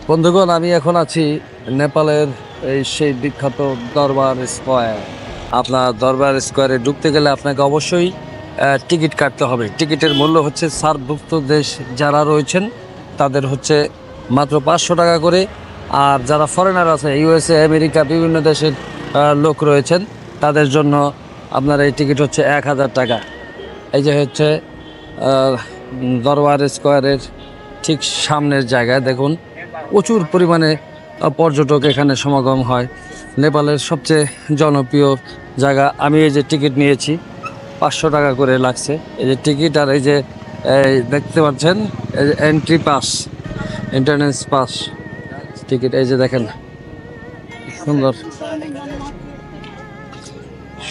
বন্ধুগণ, আমি এখন আছি নেপালের এই সেই বিখ্যাত দরবার স্কোয়ার। আপনার দরবার স্কোয়ারে ঢুকতে গেলে আপনাকে অবশ্যই টিকিট কাটতে হবে। টিকিটের মূল্য হচ্ছে সার্কভুক্ত দেশ যারা রয়েছেন তাদের হচ্ছে মাত্র 500 টাকা করে। আর যারা ফরেনার আছে, ইউএসএ, আমেরিকা, বিভিন্ন দেশের লোক রয়েছেন, তাদের জন্য আপনার এই টিকিট হচ্ছে 1000 টাকা। এই যে হচ্ছে দরবার স্কোয়ারের ঠিক সামনের জায়গায় দেখুন প্রচুর পরিমাণে পর্যটক এখানে সমাগম হয়। নেপালের সবচেয়ে জনপ্রিয় জায়গা। আমি এই যে টিকিট নিয়েছি, 500 টাকা করে লাগছে এই যে টিকিট। আর এই যে দেখতে পাচ্ছেন entry pass, entrance pass ticket. এই যে দেখেন সুন্দর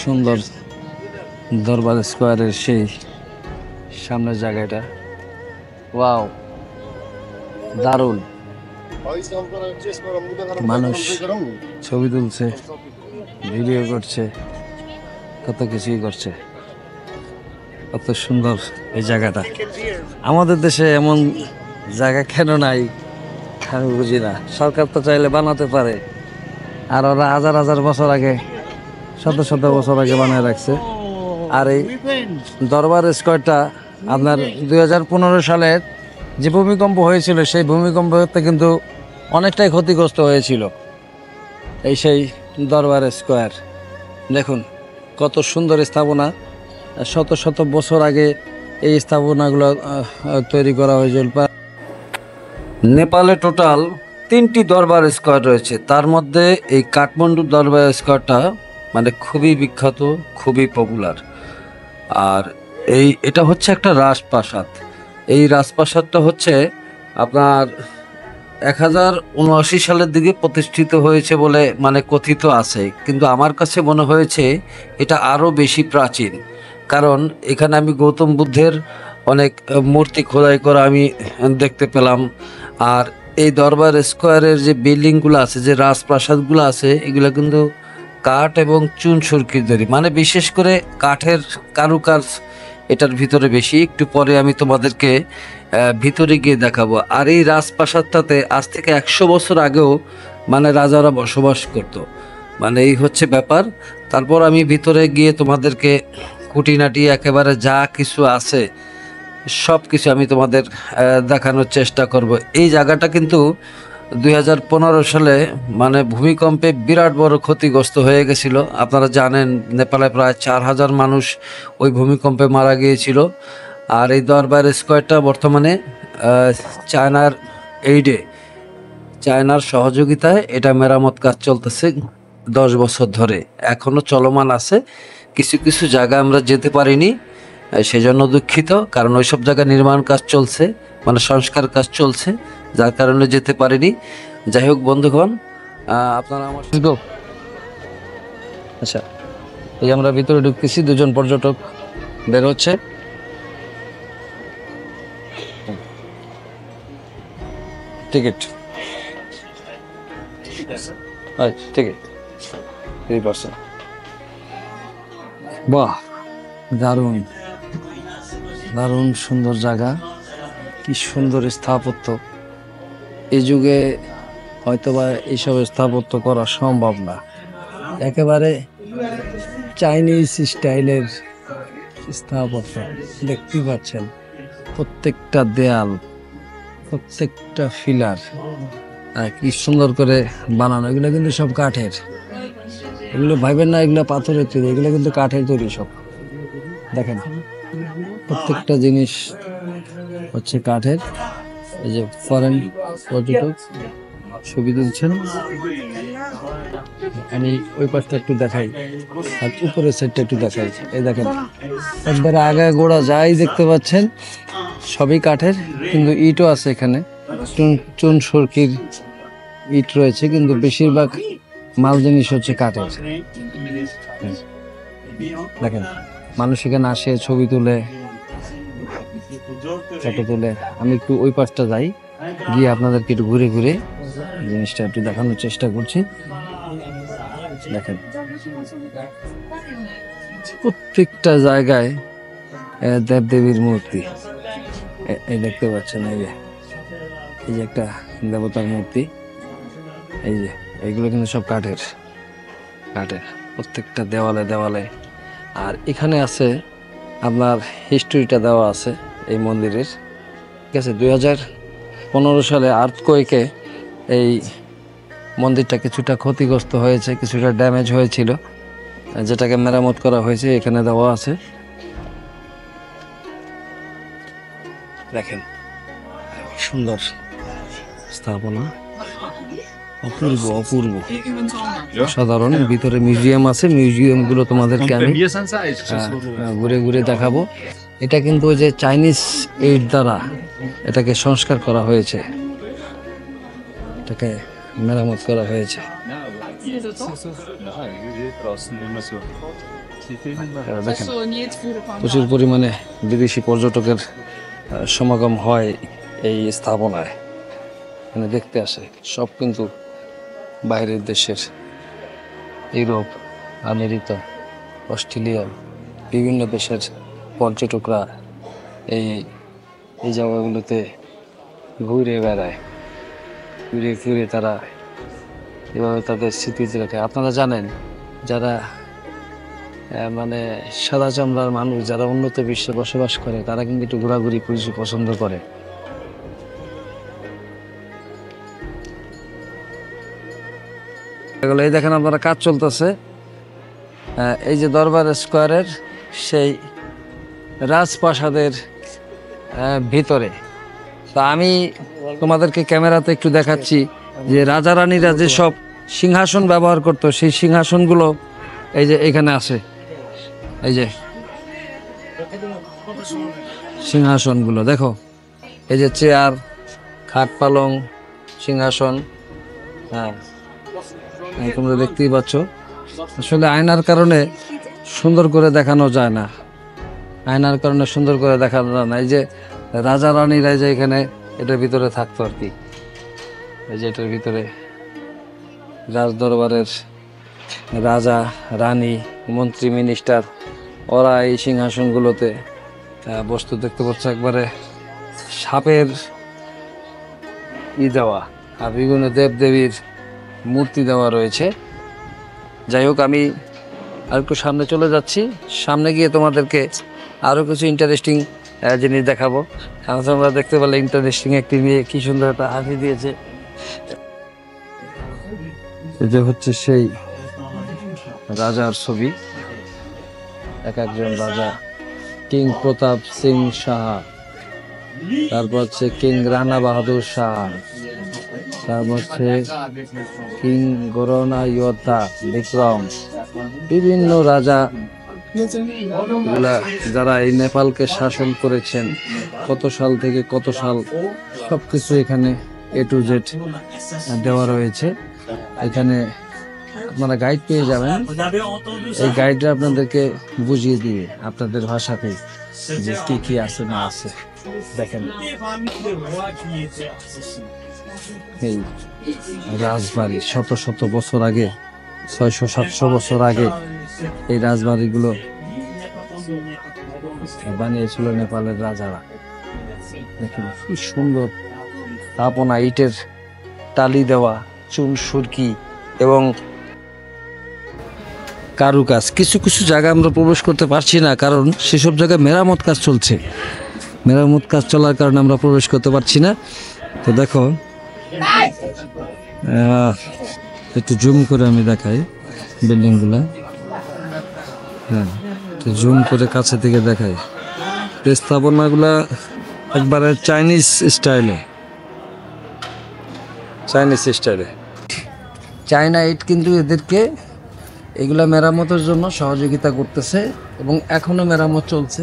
সুন্দর দরবার স্কোয়ারের সেই সামনের জায়গাটা। ওয়াও, দারুণ! মানুষ ছবি তুলছে, ভিডিও করছে, কত কিছুই করছে। কত সুন্দর এই জায়গাটা। আমাদের দেশে এমন জায়গা কেন নাই আমি বুঝি না। সরকার তো চাইলে বানাতে পারে, আর ওরা হাজার হাজার বছর আগে, শত শত বছর আগে বানিয়ে রাখছে। আর এই দরবার স্কোয়ারটা আপনার 2015 সালের যে ভূমিকম্প হয়েছিল, সেই ভূমিকম্পতে কিন্তু অনেকটাই ক্ষতিগ্রস্ত হয়েছিল এই সেই দরবার স্কোয়ার। দেখুন কত সুন্দর স্থাপনা। শত শত বছর আগে এই স্থাপনাগুলো তৈরি করা হয়েছিল। নেপালে টোটাল 3টি দরবার স্কোয়ার রয়েছে, তার মধ্যে এই কাঠমান্ডু দরবার স্কোয়ারটা মানে খুবই বিখ্যাত, খুবই পপুলার। আর এটা হচ্ছে একটা রাজপ্রাসাদ। এই রাজপ্রাসাদটা হচ্ছে আপনার 1079 সালের দিকে প্রতিষ্ঠিত হয়েছে বলে মানে কথিত আছে, কিন্তু আমার কাছে মনে হয়েছে এটা আরও বেশি প্রাচীন। কারণ এখানে আমি গৌতম বুদ্ধের অনেক মূর্তি খোদাই করা আমি দেখতে পেলাম। আর এই দরবার স্কোয়ারের যে বিল্ডিংগুলো আছে, যে রাজপ্রাসাদগুলো আছে, এগুলো কিন্তু কাঠ এবং চুন সুরকির তৈরি, মানে বিশেষ করে কাঠের কারুকাজ এটার ভিতরে বেশি। একটু পরে আমি তোমাদেরকে ভিতরে গিয়ে দেখাবো। আর এই রাজপ্রাসাদটাতে আজ থেকে 100 বছর আগেও মানে রাজারা বসবাস করত, মানে এই হচ্ছে ব্যাপার। তারপর আমি ভিতরে গিয়ে তোমাদেরকে খুঁটিনাটি একেবারে যা কিছু আছে সব কিছু আমি তোমাদের দেখানোর চেষ্টা করব। এই জায়গাটা কিন্তু 2015 সালে মানে ভূমিকম্পে বিরাট বড় ক্ষতিগ্রস্ত হয়ে গেছিল। আপনারা জানেন নেপালে প্রায় 4000 মানুষ ওই ভূমিকম্পে মারা গিয়েছিল। আর এই দরবার স্কোয়ারটা বর্তমানে চায়নার এইডে, চায়নার সহযোগিতায় এটা মেরামত কাজ চলতেছে 10 বছর ধরে, এখনো চলমান আছে। কিছু কিছু জায়গা আমরা যেতে পারিনি, সেজন্য দুঃখিত। কারণ ওইসব জায়গায় নির্মাণ কাজ চলছে, মানে সংস্কার কাজ চলছে, যার কারণে যেতে পারিনি। যাই হোক বন্ধুগণ, আপনারা আমার সঙ্গে আচ্ছা, এই আমরা ভিতরে ঢুকতেছি, দুজন পর্যটক বের হচ্ছে। Ticket ticket 3%। বাহ, দারুণ দারুণ সুন্দর জায়গা, কি সুন্দর স্থাপত্য। এই যুগে হয়তোবা এইসব স্থাপত্য করা সম্ভব না। একেবারে চাইনিজ স্টাইলের স্থাপত্য দেখতে পাচ্ছেন। প্রত্যেকটা দেয়াল, প্রত্যেকটা ফিলার কি সুন্দর করে বানানো। এগুলো কিন্তু সব কাঠের, এগুলো ভাইবেন না এগুলো পাথরের তৈরি, এগুলো কিন্তু কাঠের তৈরি সব। দেখেন প্রত্যেকটা জিনিস হচ্ছে কাঠের। এই যে ফরেন পর্যটক ছবি তুলছেন। আমি ওই পাশটা একটু দেখাই আর উপরের সাইডটা একটু দেখাই। এই দেখেন একবারে আগা গোড়া যাই দেখতে পাচ্ছেন সবই কাঠের, কিন্তু ইটও আছে এখানে, চুন সুরকির ইট রয়েছে, কিন্তু বেশিরভাগ মাল জিনিস হচ্ছে কাঠের। দেখেন মানুষ এখানে আসে, ছবি তুলে, ফটো তুলে। আমি একটু ওই পাশটা যাই, গিয়ে আপনাদেরকে একটু ঘুরে ঘুরে জিনিসটা একটু দেখানোর চেষ্টা করছি। দেখেন প্রত্যেকটা জায়গায় দেবদেবীর মূর্তি এই দেখতে পাচ্ছেন। এই যে একটা দেবতার মূর্তি। এই যে এইগুলো কিন্তু সব কাঠের, প্রত্যেকটা দেওয়ালে দেওয়ালে। আর এখানে আছে আপনার হিস্টোরিটা দেওয়া আছে এই মন্দিরের, ঠিক আছে। 2015 সালে আর্থকোয়েকে এই মন্দিরটা কিছুটা ক্ষতিগ্রস্ত হয়েছে, কিছুটা ড্যামেজ হয়েছিল, যেটাকে মেরামত করা হয়েছে, এখানে দেওয়া আছে। দেখেন সুন্দর স্থাপনা, অপূর্ব অপূর্ব সাধারণ। ভিতরে মিউজিয়াম আছে, মিউজিয়ামগুলো তোমাদেরকে আমি ঘুরে ঘুরে দেখাবো। এটা কিন্তু ওই যে চাইনিজ এইড দ্বারা এটাকে সংস্কার করা হয়েছে, এটাকে মেরামত করা হয়েছে। দেখেন প্রচুর পরিমাণে বিদেশি পর্যটকের সমাগম হয় এই স্থাপনায়, এখানে দেখতে আসে। সব কিন্তু বাইরের দেশের, ইউরোপ, আমেরিকা, অস্ট্রেলিয়া, বিভিন্ন দেশের পর্যটকরা এই এই জায়গাগুলোতে ঘুরে বেড়ায়, ঘুরে ফিরে তারা এভাবে তাদের স্মৃতি রাখে। আপনারা জানেন যারা মানে সাদা চামড়ার মানুষ, যারা উন্নত বিশ্বে বসবাস করে, তারা কিন্তু একটু ঘোরাঘুরি খুঁজে পছন্দ করে। এই দেখেন আপনারা কাজ চলতেছে এই যে দরবার স্কোয়ারের সেই রাজপ্রাসাদের ভিতরে। তা আমি তোমাদেরকে ক্যামেরাতে একটু দেখাচ্ছি যে রাজা রানীরা যেসব সিংহাসন ব্যবহার করতো, সেই সিংহাসনগুলো এই যে এখানে আছে। এই যে সিংহাসনগুলো দেখো, এই যে চেয়ার, খাট, পালং, সিংহাসন। হ্যাঁ, তোমরা দেখতেই পাচ্ছ। আসলে আয়নার কারণে সুন্দর করে দেখানো যায় না, আয়নার কারণে সুন্দর করে দেখানো যায় না। এই যে রাজা রানীরা যে এখানে এটার ভিতরে থাকতো আর কি, এই যে এটার ভিতরে রাজ দরবারের রাজা, রানী, মন্ত্রী, মিনিস্টার, ওরা এই সিংহাসনগুলোতে বস্তু দেখতে পাচ্ছ। একবারে সাপের দেওয়া আর বিভিন্ন দেবদেবীর মূর্তি দেওয়া রয়েছে। যাই হোক, আমি আর একটু সামনে চলে যাচ্ছি। সামনে গিয়ে তোমাদেরকে আরও কিছু ইন্টারেস্টিং জিনিস দেখাবো। তোমরা দেখতে পেলে ইন্টারেস্টিং একটি মেয়ে কি সুন্দর একটা হাসি দিয়েছে। এটা হচ্ছে সেই রাজার ছবি, এক একজন রাজা। কিং প্রতাপ সিং সাহা, তারপর হচ্ছে কিং রানা বাহাদুর শাহ, তারপর হচ্ছে কিং গরনা যোদ্ধা বিক্রম, বিভিন্ন রাজা যারা এই নেপালকে শাসন করেছেন, কত সাল থেকে কত সাল, সবকিছু এখানে A to Z দেওয়া রয়েছে। এখানে আপনারা গাইড পেয়ে যাবেন, এই গাইডরা আপনাদেরকে বুঝিয়ে দিবে আপনাদের ভাষাতে যে কি কি আছে না আছে। দেখেন এই রাজবাড়ি শত শত বছর আগে, 600-700 বছর আগে এই রাজবাড়িগুলো বানিয়েছিল নেপালের রাজারা। দেখেন কি সুন্দর স্থাপনা, ইটের টালি দেওয়া, চুন সুরকি এবং কারুকাজ। কিছু কিছু জায়গা আমরা প্রবেশ করতে পারছি না, কারণ সেসব জায়গায় মেরামত কাজ চলছে। মেরামত কাজ চলার কারণে আমরা প্রবেশ করতে পারছি না। তো দেখো, একটু জুম করে আমি দেখাই বিল্ডিংগুলা। হ্যাঁ, জুম করে কাছে থেকে দেখাই। স্থাপনাগুলা একবারে চাইনিজ স্টাইলে, চায়না ইট কিন্তু এদেরকে এগুলা মেরামতের জন্য সহযোগিতা করতেছে এবং এখনো মেরামত চলছে,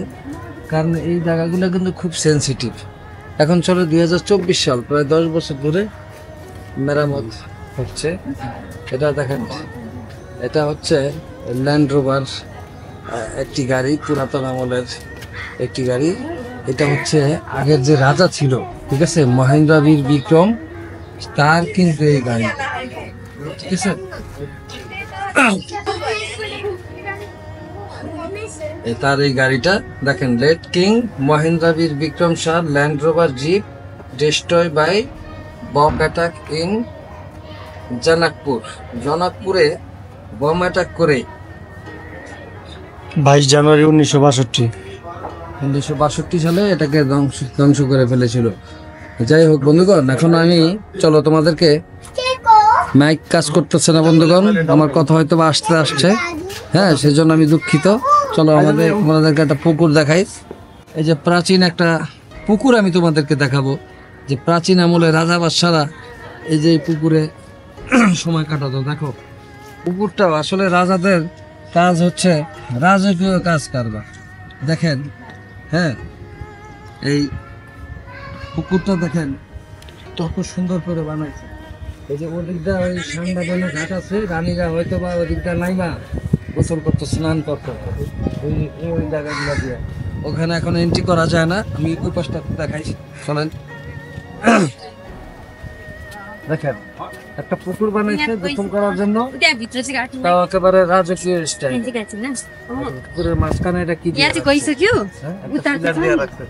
কারণ এই জায়গাগুলো কিন্তু খুব সেন্সিটিভ। এখন চলে 2024 সাল, প্রায় 10 বছর ধরে মেরামত হচ্ছে। এটা দেখেন, এটা হচ্ছে ল্যান্ড রোভার একটি গাড়ি, পুরাতন আমলের একটি গাড়ি। এটা হচ্ছে আগের যে রাজা ছিল, ঠিক আছে, মহেন্দ্র বীর বিক্রম, তার কিন্তু এই গাড়ি, ঠিক আছে। তার এই গাড়িটা দেখেন, late king Mahendra Bir Bikram Shah land rover jeep, destroy by bomb attack in Janakpur. জনকপুরে বম অ্যাটাক করে 22 জানুয়ারি 1962। 1962 সালে এটাকে ধ্বংস করে ফেলেছিল। যাই হোক বন্ধুগণ, এখন আমি চলো তোমাদেরকে, মাইক কাজ করতেছে না বন্ধুগণ, আমার কথা হয়তো বা আসছে, হ্যাঁ সেজন্য আমি দুঃখিত। চলো আমাদেরকে একটা পুকুর দেখাই। এই যে প্রাচীন একটা পুকুর আমি তোমাদেরকে দেখাবো, যে প্রাচীন আমলে রাজা বাদশারা এই যে এই পুকুরে সময় কাটাতো। দেখো পুকুরটা আসলে রাজাদের কাজ হচ্ছে রাজকীয় কাজ কারবার। দেখেন, হ্যাঁ এই পুকুরটা দেখেন কত সুন্দর করে বানাইছে। এই যে ওদিকটা ওই সান্দাবনে ঘাট আছে, রানীরা হয়তো বা ওদিকটা নাইমা গোসল করতো, স্নান করতো ওই জায়গাগুলো দিয়ে। ওখানে এখন এন্ট্রি করা যায় না, আমি ওই পাশটা দেখাই, শোনেন। দেখেন একটা পুকুর বানাইছে গোসল করার জন্য, তাও একেবারে রাজকীয় স্টাইল। পুকুরের মাঝখানে এটা কি দিয়ে রাখছে? হ্যাঁ, একটা pillar দিয়ে রাখছে।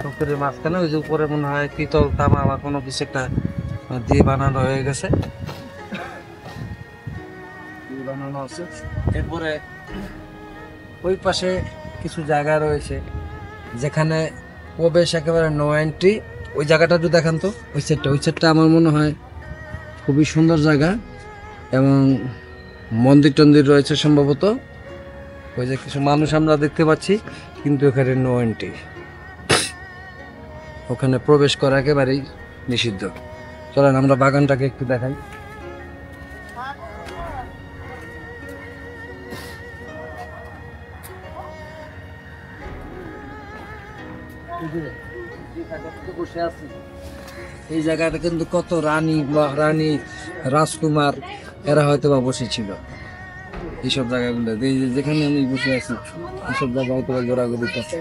পুকুরের মাঝখানে ওই যে উপরে মনে হয় পিতল তামা বা কোনো কিছু একটা দিয়ে বানানো হয়ে গেছে, দিয়ে বানানো আছে। এরপরে ওই পাশে কিছু জায়গা রয়েছে যেখানে প্রবেশ একেবারে নো এন্ট্রি। ওই জায়গাটা একটু দেখান তো, ওই সেটটা আমার মনে হয় খুবই সুন্দর জায়গা, এবং মন্দির টন্দির রয়েছে সম্ভবত। ওই যে কিছু মানুষ আমরা দেখতে পাচ্ছি, কিন্তু এখানে নো এন্ট্রি, ওখানে প্রবেশ করা একেবারেই নিষিদ্ধ। চলেন আমরা বাগানটাকে একটু দেখাই। বসে আছি এই জায়গাটা কিন্তু কত রানী, মহারানী, রাজকুমার এরা হয়তো বা বসেছিল এইসব জায়গাগুলো। যেখানে আমি বসে আছি এইসব জায়গা হয়তো বা ঘোরাঘুরি করছে।